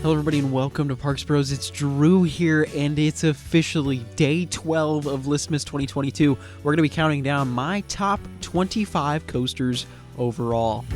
Hello everybody and welcome to Parksbros. It's Drew here and it's officially day 12 of Listmas 2022. We're going to be counting down my top 25 coasters overall.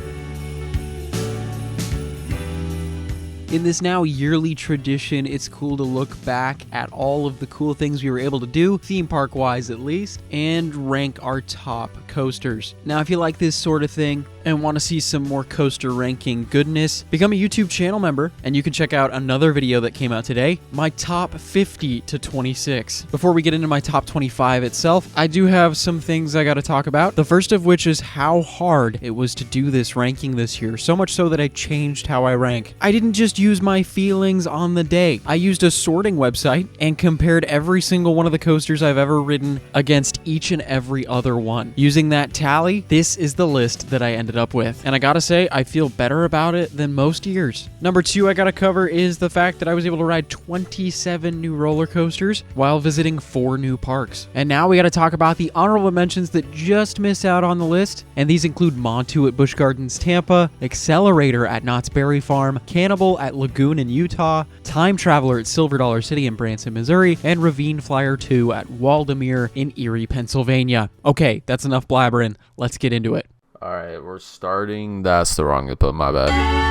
In this now yearly tradition, it's cool to look back at all of the cool things we were able to do, theme park wise at least, and rank our top coasters. Now, if you like this sort of thing and want to see some more coaster ranking goodness, become a YouTube channel member and you can check out another video that came out today, my top 50 to 26. Before we get into my top 25 itself, I do have some things I got to talk about. The first of which is how hard it was to do this ranking this year, so much so that I changed how I rank. I didn't just use my feelings on the day. I used a sorting website and compared every single one of the coasters I've ever ridden against each and every other one. Using that tally, this is the list that I ended up with. And I gotta say, I feel better about it than most years. Number 2 I gotta cover is the fact that I was able to ride 27 new roller coasters while visiting 4 new parks. And now we gotta talk about the honorable mentions that just miss out on the list. And these include Montu at Busch Gardens Tampa, Accelerator at Knott's Berry Farm, Cannibal at Lagoon in Utah, Time Traveler at Silver Dollar City in Branson, Missouri, and Ravine Flyer 2 at Waldameer in Erie, Pennsylvania. Okay, that's enough blabbering. Let's get into it. All right, we're starting. That's the wrong input, my bad.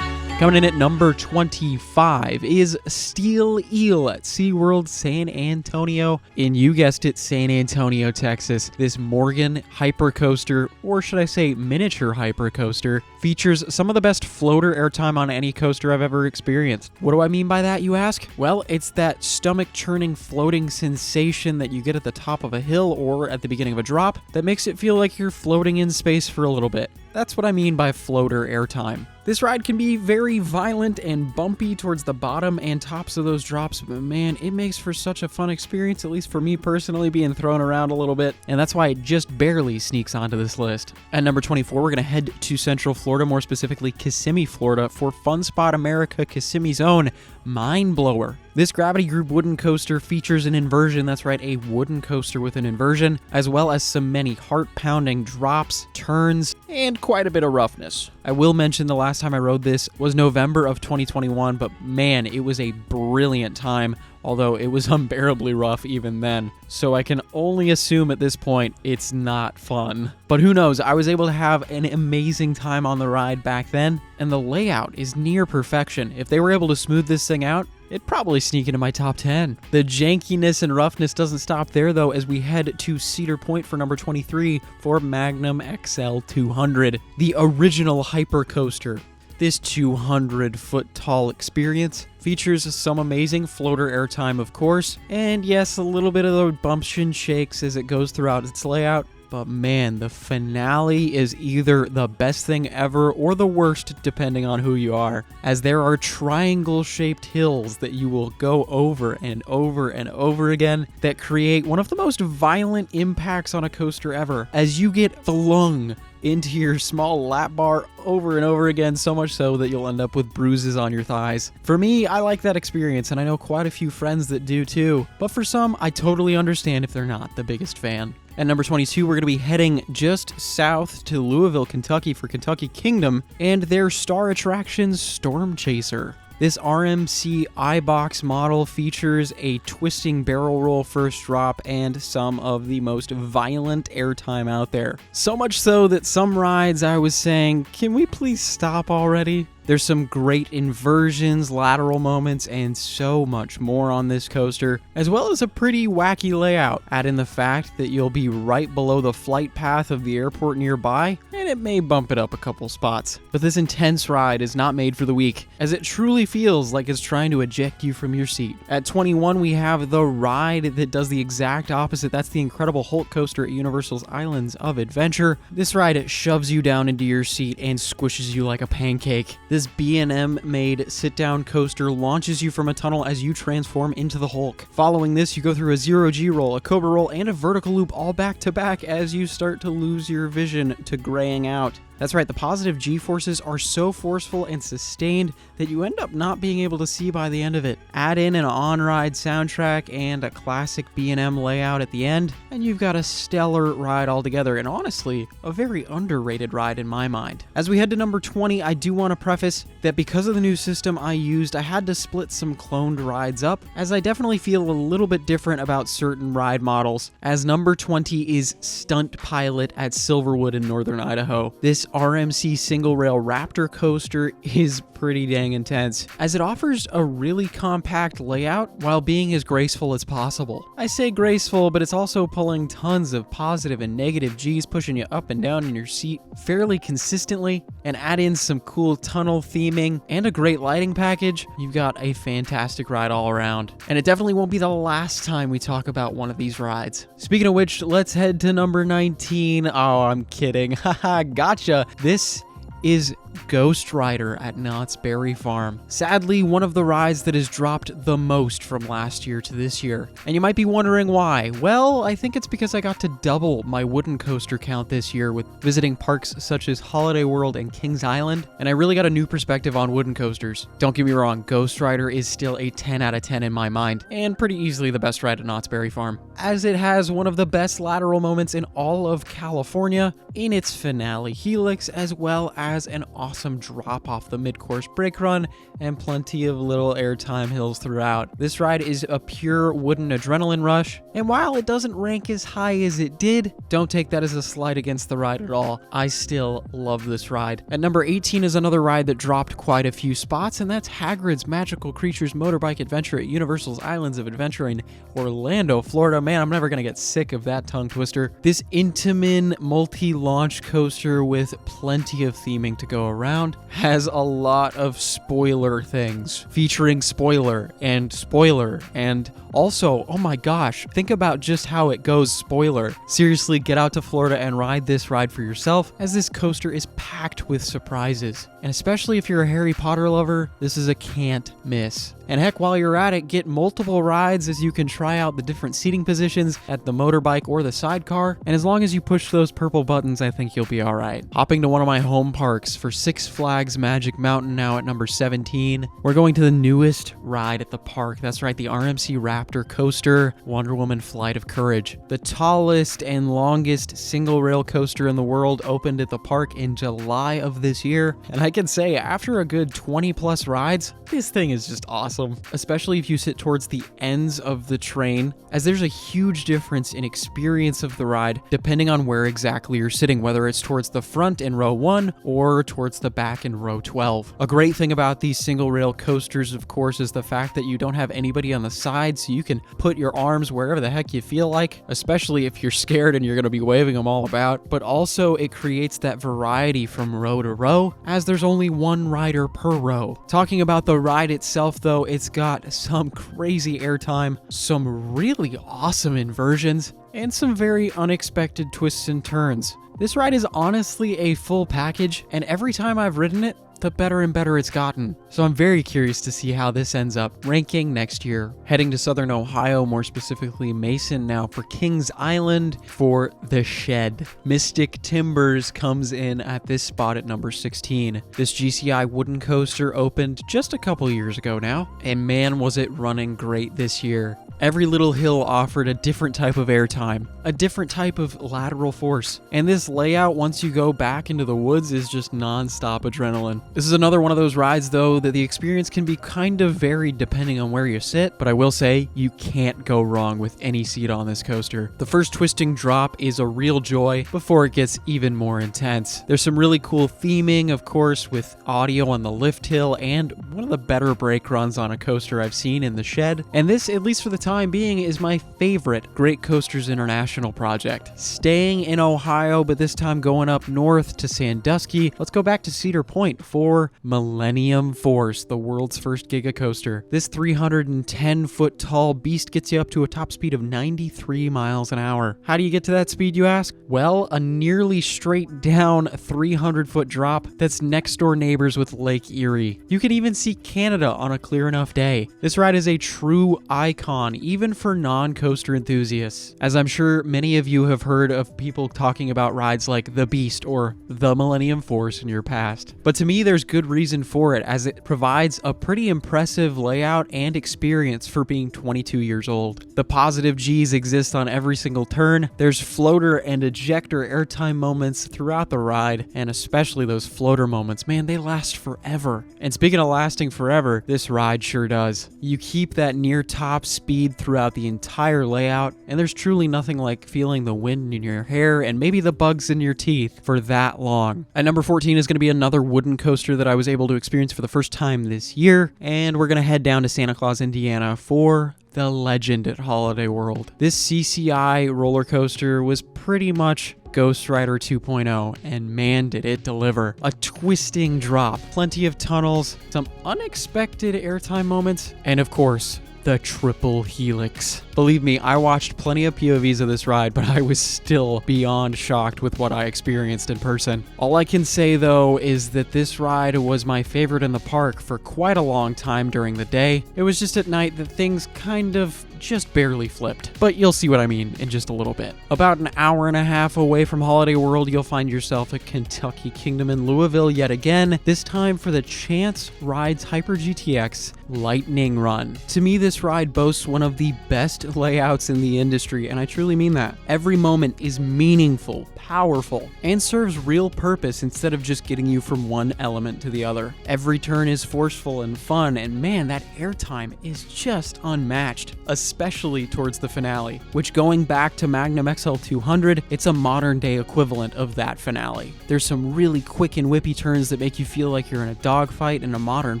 Coming in at number 25 is Steel Eel at SeaWorld San Antonio in, you guessed it, San Antonio, Texas. This Morgan hypercoaster, or should I say miniature hypercoaster, features some of the best floater airtime on any coaster I've ever experienced. What do I mean by that, you ask? Well, it's that stomach-churning floating sensation that you get at the top of a hill or at the beginning of a drop that makes it feel like you're floating in space for a little bit. That's what I mean by floater airtime. This ride can be very violent and bumpy towards the bottom and tops of those drops, but man, it makes for such a fun experience, at least for me personally, being thrown around a little bit, and that's why it just barely sneaks onto this list. At number 24, we're going to head to Central Florida, more specifically Kissimmee, Florida, for Fun Spot America Kissimmee's own Mind Blower. This Gravity Group wooden coaster features an inversion, that's right, a wooden coaster with an inversion, as well as some many heart-pounding drops, turns, and quite a bit of roughness. I will mention the last time I rode this was November of 2021, but man, it was a brilliant time, although it was unbearably rough even then. So I can only assume at this point it's not fun. But who knows, I was able to have an amazing time on the ride back then, and the layout is near perfection. If they were able to smooth this thing out, it'd probably sneak into my top 10. The jankiness and roughness doesn't stop there though, as we head to Cedar Point for number 23 for MAGNUM XL 200, the original hypercoaster. This 200-foot tall experience features some amazing floater airtime, of course, and yes, a little bit of the bumps and shakes as it goes throughout its layout. But man, the finale is either the best thing ever or the worst, depending on who you are, as there are triangle-shaped hills that you will go over and over and over again that create one of the most violent impacts on a coaster ever, as you get flung into your small lap bar over and over again, so much so that you'll end up with bruises on your thighs. For me, I like that experience, and I know quite a few friends that do too, but for some, I totally understand if they're not the biggest fan. At number 22, we're going to be heading just south to Louisville, Kentucky for Kentucky Kingdom and their Star Attractions Storm Chaser. This RMC iBox model features a twisting barrel roll first drop and some of the most violent airtime out there. So much so that some rides I was saying, can we please stop already? There's some great inversions, lateral moments, and so much more on this coaster, as well as a pretty wacky layout. Add in the fact that you'll be right below the flight path of the airport nearby, and it may bump it up a couple spots. But this intense ride is not made for the weak, as it truly feels like it's trying to eject you from your seat. At 21, we have the ride that does the exact opposite. That's the Incredible Hulk coaster at Universal's Islands of Adventure. This ride shoves you down into your seat and squishes you like a pancake. This B&M made sit-down coaster launches you from a tunnel as you transform into the Hulk. Following this, you go through a zero-G roll, a cobra roll, and a vertical loop all back to back as you start to lose your vision to graying out. That's right, the positive G-forces are so forceful and sustained that you end up not being able to see by the end of it. Add in an on-ride soundtrack and a classic B&M layout at the end, and you've got a stellar ride altogether, and honestly, a very underrated ride in my mind. As we head to number 20, I do want to preface that because of the new system I used, I had to split some cloned rides up, as I definitely feel a little bit different about certain ride models, as number 20 is Stunt Pilot at Silverwood in Northern Idaho. This RMC single rail Raptor coaster is pretty dang intense, as it offers a really compact layout while being as graceful as possible. I say graceful, but it's also pulling tons of positive and negative G's, pushing you up and down in your seat fairly consistently, and add in some cool tunnel theming and a great lighting package, you've got a fantastic ride all around. And it definitely won't be the last time we talk about one of these rides. Speaking of which, let's head to number 19. Oh, I'm kidding. Haha, gotcha. This is GHOSTRIDER at Knott's Berry Farm. Sadly, one of the rides that has dropped the most from last year to this year. And you might be wondering why. Well, I think it's because I got to double my wooden coaster count this year with visiting parks such as Holiday World and Kings Island, and I really got a new perspective on wooden coasters. Don't get me wrong, GHOSTRIDER is still a 10 out of 10 in my mind, and pretty easily the best ride at Knott's Berry Farm, as it has one of the best lateral moments in all of California in its finale helix, as well as an awesome drop off the mid-course brake run and plenty of little airtime hills throughout. This ride is a pure wooden adrenaline rush, and while it doesn't rank as high as it did, don't take that as a slight against the ride at all. I still love this ride. At number 18 is another ride that dropped quite a few spots, and that's HAGRID'S Magical Creatures Motorbike Adventure at Universal's Islands of Adventure in Orlando, Florida. Man, I'm never gonna get sick of that tongue twister. This Intamin multi-launch coaster with plenty of theming to go around has a lot of spoiler things, featuring spoiler and also, oh my gosh, think about just how it goes spoiler. Seriously, get out to Florida and ride this ride for yourself, as this coaster is packed with surprises. And especially if you're a Harry Potter lover, this is a can't miss. And heck, while you're at it, get multiple rides as you can try out the different seating positions at the motorbike or the sidecar. And as long as you push those purple buttons, I think you'll be all right. Hopping to one of my home parks for Six Flags Magic Mountain now at number 17. We're going to the newest ride at the park. That's right, the RMC Raptor coaster, Wonder Woman Flight of Courage. The tallest and longest single rail coaster in the world opened at the park in July of this year. And I can say, after a good 20 plus rides, this thing is just awesome, especially if you sit towards the ends of the train, as there's a huge difference in experience of the ride depending on where exactly you're sitting, whether it's towards the front in row 1 or towards the back in row 12. A great thing about these single rail coasters, of course, is the fact that you don't have anybody on the side, so you can put your arms wherever the heck you feel like, especially if you're scared and you're going to be waving them all about. But also it creates that variety from row to row, as there's only one rider per row. Talking about the ride itself though, it's got some crazy airtime, some really awesome inversions, and some very unexpected twists and turns. This ride is honestly a full package, and every time I've ridden it, the better and better it's gotten. So I'm very curious to see how this ends up ranking next year. Heading to Southern Ohio, more specifically Mason now, for Kings Island for The Shed. Mystic Timbers comes in at this spot at number 16. This GCI wooden coaster opened just a couple years ago now, and man was it running great this year. Every little hill offered a different type of airtime, a different type of lateral force, and this layout once you go back into the woods is just non-stop adrenaline. This is another one of those rides though that the experience can be kind of varied depending on where you sit, but I will say you can't go wrong with any seat on this coaster. The first twisting drop is a real joy before it gets even more intense. There's some really cool theming, of course, with audio on the lift hill and one of the better brake runs on a coaster I've seen in The Shed, and this, at least for the time being, is my favorite Great Coasters International project. Staying in Ohio, but this time going up north to Sandusky, let's go back to Cedar Point for for Millennium Force, the world's first Giga Coaster. This 310-foot tall beast gets you up to a top speed of 93 miles an hour. How do you get to that speed, you ask? Well, a nearly straight down 300-foot drop that's next door neighbors with Lake Erie. You can even see Canada on a clear enough day. This ride is a true icon, even for non-coaster enthusiasts. As I'm sure many of you have heard of people talking about rides like the Beast or the Millennium Force in your past. But to me, there's good reason for it, as it provides a pretty impressive layout and experience for being 22 years old. The positive G's exist on every single turn. There's floater and ejector airtime moments throughout the ride, and especially those floater moments, man, they last forever. And speaking of lasting forever, this ride sure does. You keep that near top speed throughout the entire layout, and there's truly nothing like feeling the wind in your hair and maybe the bugs in your teeth for that long. At number 14 is going to be another wooden coaster that I was able to experience for the first time this year, and we're going to head down to Santa Claus, Indiana for the Legend at Holiday World. This CCI roller coaster was pretty much GHOSTRIDER 2.0, and man did it deliver. A twisting drop, plenty of tunnels, some unexpected airtime moments, and of course, the triple helix. Believe me, I watched plenty of POVs of this ride, but I was still beyond shocked with what I experienced in person. All I can say though is that this ride was my favorite in the park for quite a long time during the day. It was just at night that things kind of just barely flipped, but you'll see what I mean in just a little bit. About an hour and a half away from Holiday World, you'll find yourself at Kentucky Kingdom in Louisville yet again, this time for the Chance Rides Hyper GTX Lightning Run. To me, this ride boasts one of the best layouts in the industry, and I truly mean that. Every moment is meaningful, powerful, and serves real purpose instead of just getting you from one element to the other. Every turn is forceful and fun, and man, that airtime is just unmatched, especially towards the finale, which, going back to MAGNUM XL200, it's a modern day equivalent of that finale. There's some really quick and whippy turns that make you feel like you're in a dogfight in a modern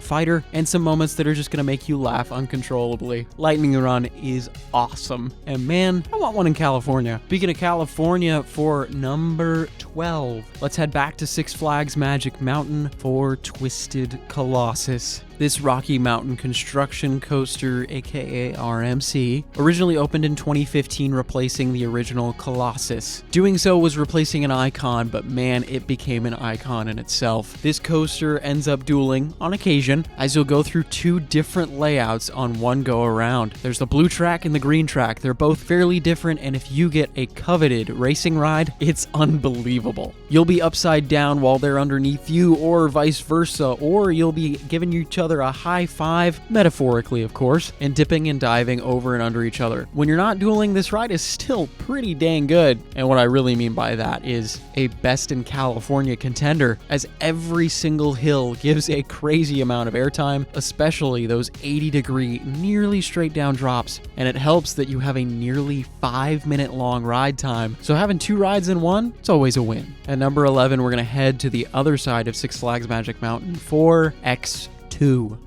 fighter, and some moments that are just gonna make you laugh uncontrollably. Lightning Run is awesome, and man, I want one in California. Speaking of California, for number 12, let's head back to Six Flags Magic Mountain for Twisted Colossus. This Rocky Mountain construction coaster, aka RMC, originally opened in 2015, replacing the original Colossus. Doing so was replacing an icon, but man, it became an icon in itself. This coaster ends up dueling, on occasion, as you'll go through two different layouts on one go around. There's the blue track and the green track. They're both fairly different, and if you get a coveted racing ride, it's unbelievable. You'll be upside down while they're underneath you, or vice versa, or you'll be giving each other a high five, metaphorically of course, and dipping and diving over and under each other. When you're not dueling, this ride is still pretty dang good, and what I really mean by that is a best in California contender, as every single hill gives a crazy amount of airtime, especially those 80-degree, nearly straight down drops, and it helps that you have a nearly 5-minute long ride time, so having two rides in one, it's always a win. At number 11, we're going to head to the other side of Six Flags Magic Mountain for X2.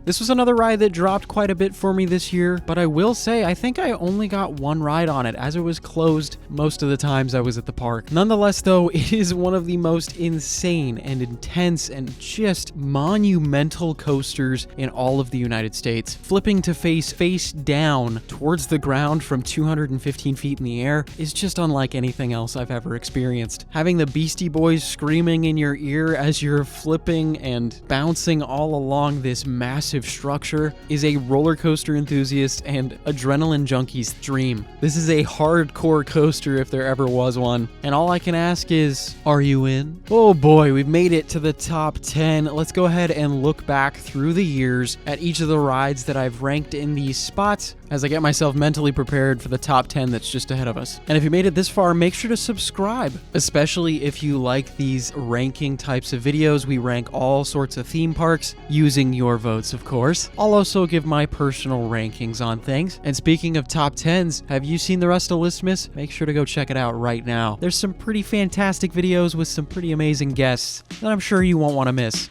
This was another ride that dropped quite a bit for me this year, but I will say I think I only got one ride on it, as it was closed most of the times I was at the park. Nonetheless though, it is one of the most insane and intense and just monumental coasters in all of the United States. Flipping to face down towards the ground from 215 feet in the air is just unlike anything else I've ever experienced. Having the Beastie Boys screaming in your ear as you're flipping and bouncing all along this massive structure is a roller coaster enthusiast and adrenaline junkie's dream. This is a hardcore coaster if there ever was one, and all I can ask is, are you in? Oh boy, we've made it to the top 10. Let's go ahead and look back through the years at each of the rides that I've ranked in these spots as I get myself mentally prepared for the top 10 that's just ahead of us. And if you made it this far, make sure to subscribe, especially if you like these ranking types of videos. We rank all sorts of theme parks using your votes, of course. I'll also give my personal rankings on things. And speaking of top 10s, have you seen the rest of Listmas? Make sure to go check it out right now. There's some pretty fantastic videos with some pretty amazing guests that I'm sure you won't want to miss.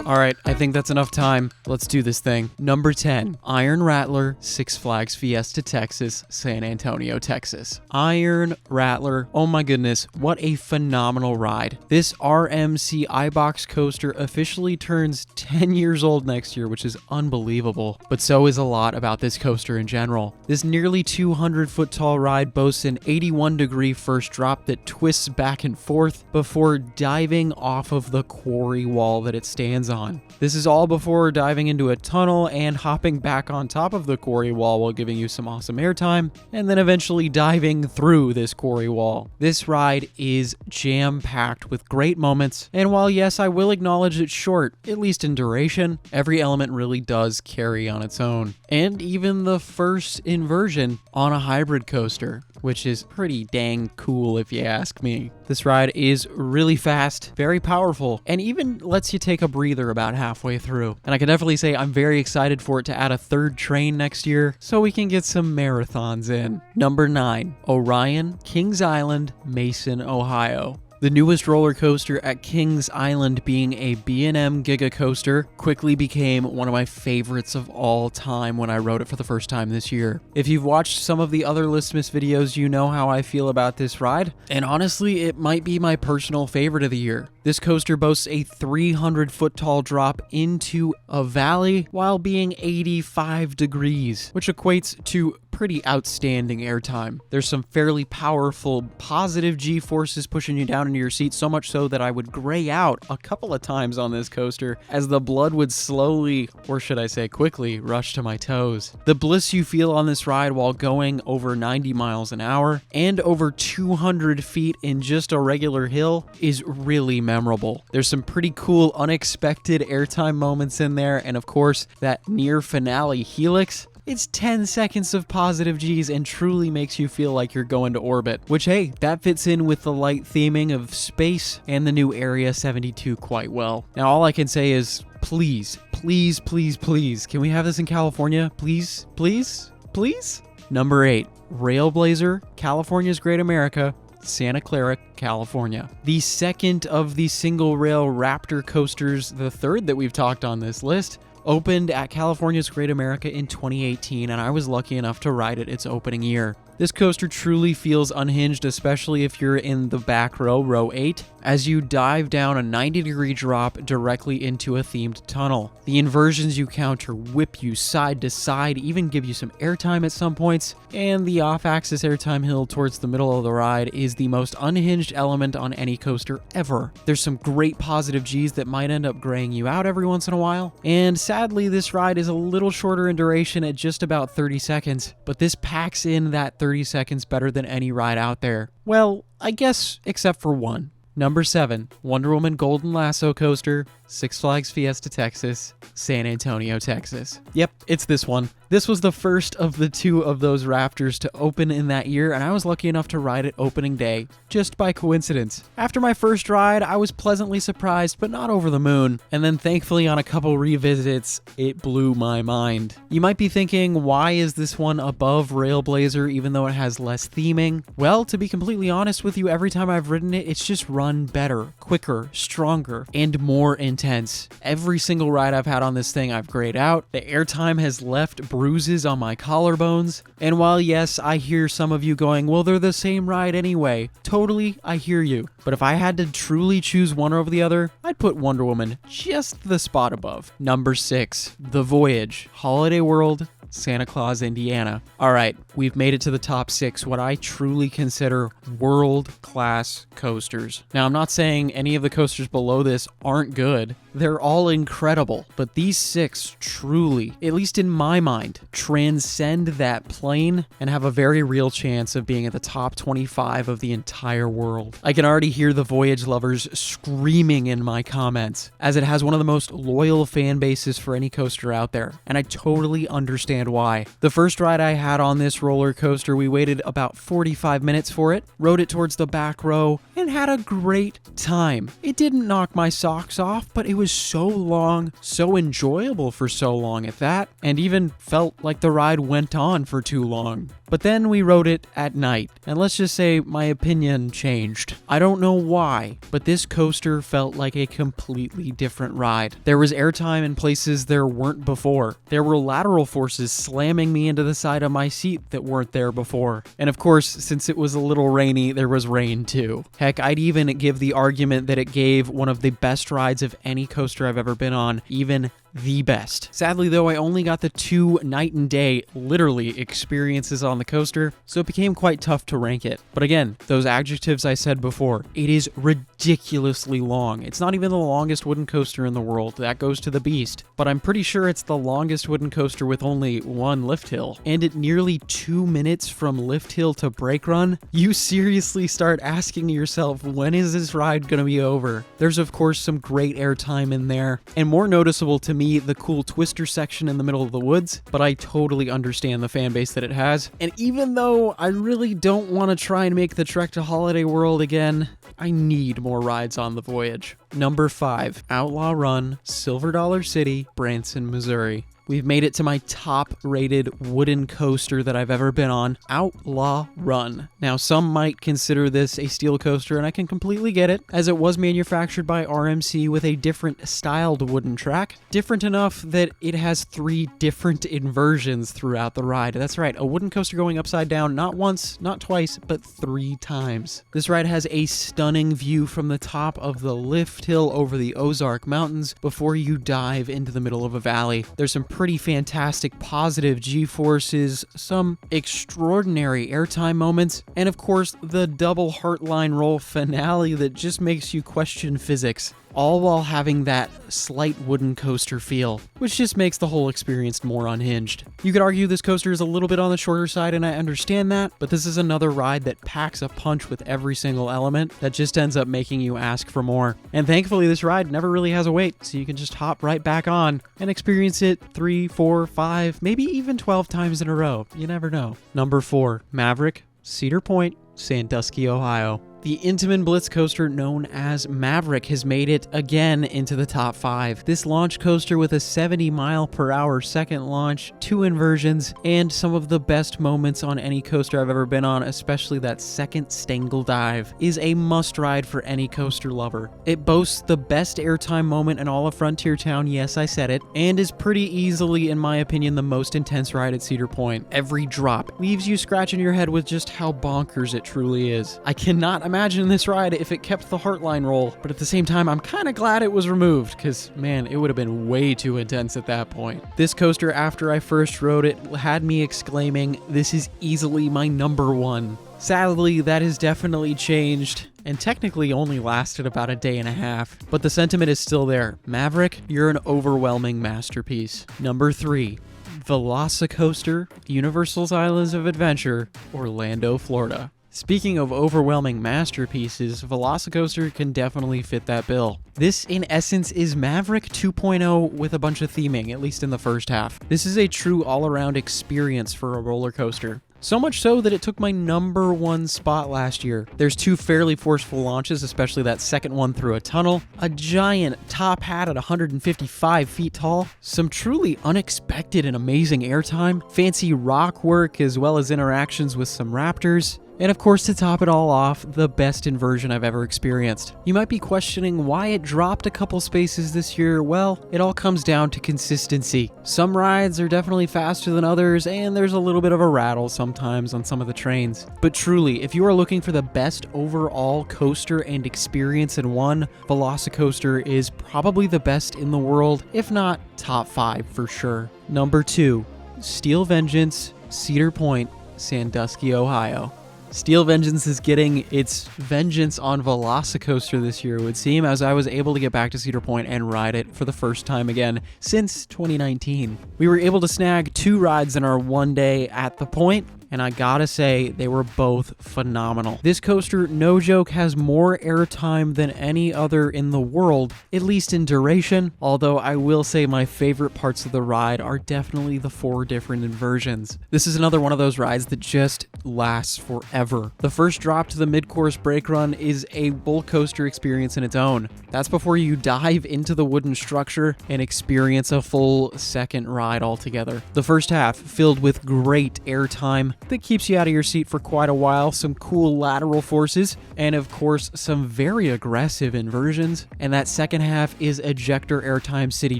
All right, I think that's enough time. Let's do this thing. Number 10, Iron Rattler, Six Flags Fiesta, Texas, San Antonio, Texas. Iron Rattler, oh my goodness, what a phenomenal ride. This RMC iBox coaster officially turns 10 years old next year, which is unbelievable. But so is a lot about this coaster in general. This nearly 200-foot tall ride boasts an 81-degree first drop that twists back and forth before diving off of the quarry wall that it stands on. This is all before diving into a tunnel and hopping back on top of the quarry wall while giving you some awesome airtime, and then eventually diving through this quarry wall. This ride is jam-packed with great moments, and while yes, I will acknowledge it's short, at least in duration, every element really does carry on its own. And even the first inversion on a hybrid coaster, which is pretty dang cool if you ask me. This ride is really fast, very powerful, and even lets you take a breather about halfway through. And I can definitely say I'm very excited for it to add a third train next year so we can get some marathons in. Number 9, Orion, Kings Island, Mason, Ohio. The newest roller coaster at Kings Island, being a B&M Giga coaster, quickly became one of my favorites of all time when I rode it for the first time this year. If you've watched some of the other Listmas videos, you know how I feel about this ride, and honestly, it might be my personal favorite of the year. This coaster boasts a 300-foot tall drop into a valley while being 85 degrees, which equates to pretty outstanding airtime. There's some fairly powerful positive G-forces pushing you down into your seat, so much so that I would gray out a couple of times on this coaster as the blood would slowly, or should I say quickly, rush to my toes. The bliss you feel on this ride while going over 90 miles an hour and over 200 feet in just a regular hill is really memorable. There's some pretty cool unexpected airtime moments in there, and of course that near finale helix. It's 10 seconds of positive G's and truly makes you feel like you're going to orbit, which hey, that fits in with the light theming of space and the new Area 72 quite well. Now all I can say is please, please, please, please, can we have this in California? Please, please, please? Number 8, RAILBLAZER, California's Great America, Santa Clara, California. The second of the single rail Raptor coasters, the third that we've talked on this list, opened at California's Great America in 2018, and I was lucky enough to ride it its opening year. This coaster truly feels unhinged, especially if you're in the back row, row 8, as you dive down a 90-degree drop directly into a themed tunnel. The inversions you counter whip you side to side, even give you some airtime at some points, and the off-axis airtime hill towards the middle of the ride is the most unhinged element on any coaster ever. There's some great positive G's that might end up graying you out every once in a while, and sadly this ride is a little shorter in duration at just about 30 seconds, but this packs in that 30 seconds better than any ride out there. Well, I guess except for one. Number 7, Wonder Woman Golden Lasso Coaster, Six Flags Fiesta, Texas, San Antonio, Texas. Yep, it's this one. This was the first of the 2 of those Raptors to open in that year, and I was lucky enough to ride it opening day, just by coincidence. After my first ride, I was pleasantly surprised, but not over the moon, and then thankfully on a couple revisits, it blew my mind. You might be thinking, why is this one above RAILBLAZER even though it has less theming? Well, to be completely honest with you, every time I've ridden it, it's just run better, quicker, stronger, and more intense. Every single ride I've had on this thing I've grayed out. The airtime has left bruises on my collarbones. And while yes, I hear some of you going, well, they're the same ride anyway. Totally, I hear you. But if I had to truly choose one over the other, I'd put Wonder Woman just the spot above. Number 6, The Voyage, Holiday World, Santa Claus, Indiana. All right, we've made it to the top 6, what I truly consider world-class coasters. Now, I'm not saying any of the coasters below this aren't good. They're all incredible, but these 6 truly, at least in my mind, transcend that plane and have a very real chance of being at the top 25 of the entire world. I can already hear the Voyage lovers screaming in my comments, as it has one of the most loyal fan bases for any coaster out there, and I totally understand why. The first ride I had on this roller coaster, we waited about 45 minutes for it, rode it towards the back row, and had a great time. It didn't knock my socks off, but it was so long, so enjoyable for so long at that, and even felt like the ride went on for too long. But then we rode it at night, and let's just say my opinion changed. I don't know why, but this coaster felt like a completely different ride. There was airtime in places there weren't before. There were lateral forces slamming me into the side of my seat that weren't there before. And of course, since it was a little rainy, there was rain too. Heck, I'd even give the argument that it gave one of the best rides of any coaster I've ever been on, even the best. Sadly though, I only got the 2 night and day, literally, experiences on the coaster, so it became quite tough to rank it. But again, those adjectives I said before, it is ridiculously long. It's not even the longest wooden coaster in the world. That goes to the beast. But I'm pretty sure it's the longest wooden coaster with only 1 lift hill. And at nearly 2 minutes from lift hill to brake run, you seriously start asking yourself, when is this ride gonna be over? There's of course some great airtime in there, and more noticeable to me, the cool twister section in the middle of the woods, but I totally understand the fan base that it has. And even though I really don't want to try and make the trek to Holiday World again, I need more rides on the Voyage. Number 5, Outlaw Run, Silver Dollar City, Branson, Missouri. We've made it to my top-rated wooden coaster that I've ever been on, Outlaw Run. Now, some might consider this a steel coaster, and I can completely get it, as it was manufactured by RMC with a different styled wooden track, different enough that it has 3 different inversions throughout the ride. That's right, a wooden coaster going upside down, not once, not twice, but 3 times. This ride has a stunning view from the top of the lift hill over the Ozark Mountains before you dive into the middle of a valley. There's some pretty fantastic positive G-forces, some extraordinary airtime moments, and of course the double Heartline roll finale that just makes you question physics, all while having that slight wooden coaster feel, which just makes the whole experience more unhinged. You could argue this coaster is a little bit on the shorter side, and I understand that, but this is another ride that packs a punch with every single element that just ends up making you ask for more. And thankfully this ride never really has a wait, so you can just hop right back on and experience it 3, 4, 5, maybe even 12 times in a row. You never know. Number 4, Maverick, Cedar Point, Sandusky, Ohio. The Intamin Blitz coaster known as Maverick has made it again into the top 5. This launch coaster with a 70-mile-per-hour second launch, 2 inversions, and some of the best moments on any coaster I've ever been on, especially that second Stangle dive, is a must-ride for any coaster lover. It boasts the best airtime moment in all of Frontier Town, yes, I said it, and is pretty easily, in my opinion, the most intense ride at Cedar Point. Every drop leaves you scratching your head with just how bonkers it truly is. I cannot imagine this ride if it kept the Heartline roll, but at the same time, I'm kind of glad it was removed, because man, it would have been way too intense at that point. This coaster, after I first rode it, had me exclaiming, "This is easily my number 1." Sadly, that has definitely changed, and technically only lasted about a day and a half, but the sentiment is still there. Maverick, you're an overwhelming masterpiece. Number 3, Velocicoaster, Universal's Islands of Adventure, Orlando, Florida. Speaking of overwhelming masterpieces, Velocicoaster can definitely fit that bill. This, in essence, is Maverick 2.0 with a bunch of theming, at least in the first half. This is a true all-around experience for a roller coaster. So much so that it took my number 1 spot last year. There's 2 fairly forceful launches, especially that second one through a tunnel, a giant top hat at 155 feet tall, some truly unexpected and amazing airtime, fancy rock work as well as interactions with some raptors, and of course, to top it all off, the best inversion I've ever experienced. You might be questioning why it dropped a couple spaces this year. Well, it all comes down to consistency. Some rides are definitely faster than others, and there's a little bit of a rattle sometimes on some of the trains. But truly, if you are looking for the best overall coaster and experience in one, Velocicoaster is probably the best in the world, if not top 5 for sure. Number 2, Steel Vengeance, Cedar Point, Sandusky, Ohio. Steel Vengeance is getting its vengeance on Velocicoaster this year, it would seem, as I was able to get back to Cedar Point and ride it for the first time again since 2019. We were able to snag 2 rides in our one day at the point, and I gotta say, they were both phenomenal. This coaster, no joke, has more airtime than any other in the world, at least in duration, although I will say my favorite parts of the ride are definitely the 4 different inversions. This is another one of those rides that just lasts forever. The first drop to the mid-course brake run is a roller coaster experience in its own. That's before you dive into the wooden structure and experience a full second ride altogether. The first half, filled with great airtime, that keeps you out of your seat for quite a while, some cool lateral forces, and of course some very aggressive inversions. And that second half is ejector airtime city,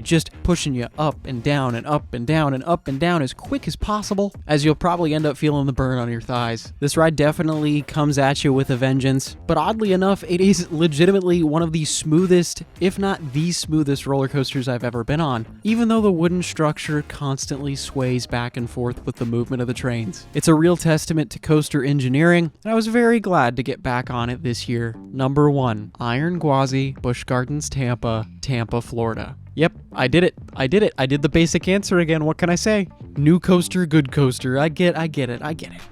just pushing you up and down and up and down and up and down as quick as possible, as you'll probably end up feeling the burn on your thighs. This ride definitely comes at you with a vengeance, but oddly enough, it is legitimately one of the smoothest, if not the smoothest roller coasters I've ever been on, even though the wooden structure constantly sways back and forth with the movement of the trains. It's a real testament to coaster engineering, and I was very glad to get back on it this year. Number 1, Iron GWAZI, Busch Gardens, Tampa, Florida. Yep, I did it. I did the basic answer again. What can I say? New coaster, good coaster. I get it.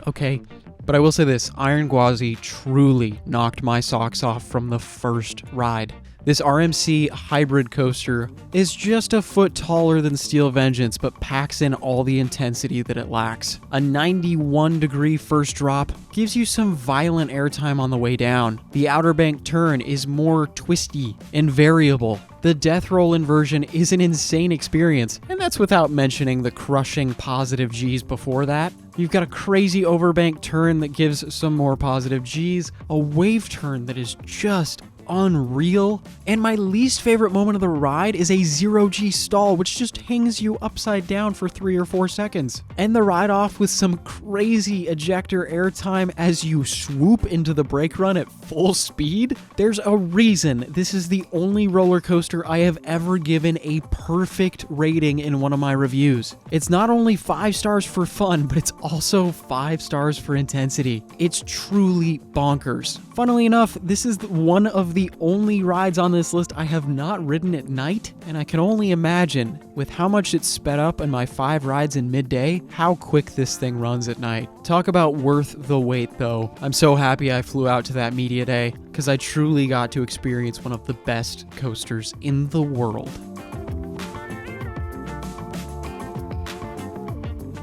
Okay. But I will say this, Iron GWAZI truly knocked my socks off from the first ride. This RMC hybrid coaster is just a foot taller than Steel Vengeance, but packs in all the intensity that it lacks. A 91-degree first drop gives you some violent airtime on the way down. The Outer Bank turn is more twisty and variable. The death roll inversion is an insane experience, and that's without mentioning the crushing positive G's before that. You've got a crazy overbank turn that gives some more positive G's, a wave turn that is just unreal, and my least favorite moment of the ride is a 0G stall, which just hangs you upside down for 3 or 4 seconds. End the ride off with some crazy ejector airtime as you swoop into the brake run at full speed. There's a reason this is the only roller coaster I have ever given a perfect rating in one of my reviews. It's not only 5 stars for fun, but it's also 5 stars for intensity. It's truly bonkers. Funnily enough, this is one of the only rides on this list I have not ridden at night, and I can only imagine, with how much it's sped up in my 5 rides in midday, how quick this thing runs at night. Talk about worth the wait though. I'm so happy I flew out to that media day, because I truly got to experience one of the best coasters in the world.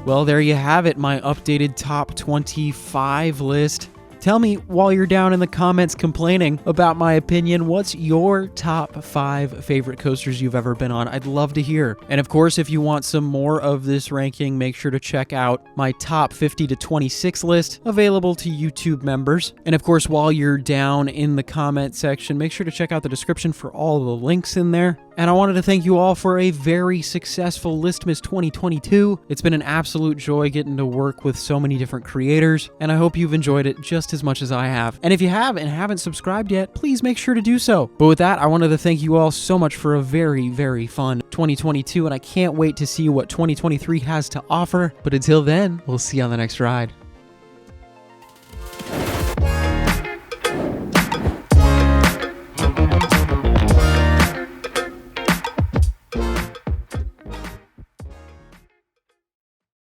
Well, there you have it, my updated top 25 list. Tell me, while you're down in the comments complaining about my opinion, what's your top 5 favorite coasters you've ever been on? I'd love to hear. And of course, if you want some more of this ranking, make sure to check out my top 50 to 26 list available to YouTube members. And of course, while you're down in the comment section, make sure to check out the description for all the links in there. And I wanted to thank you all for a very successful Listmas 2022. It's been an absolute joy getting to work with so many different creators, and I hope you've enjoyed it just as much as I have. And if you have and haven't subscribed yet, please make sure to do so. But with that, I wanted to thank you all so much for a very, very fun 2022, and I can't wait to see what 2023 has to offer. But until then, we'll see you on the next ride.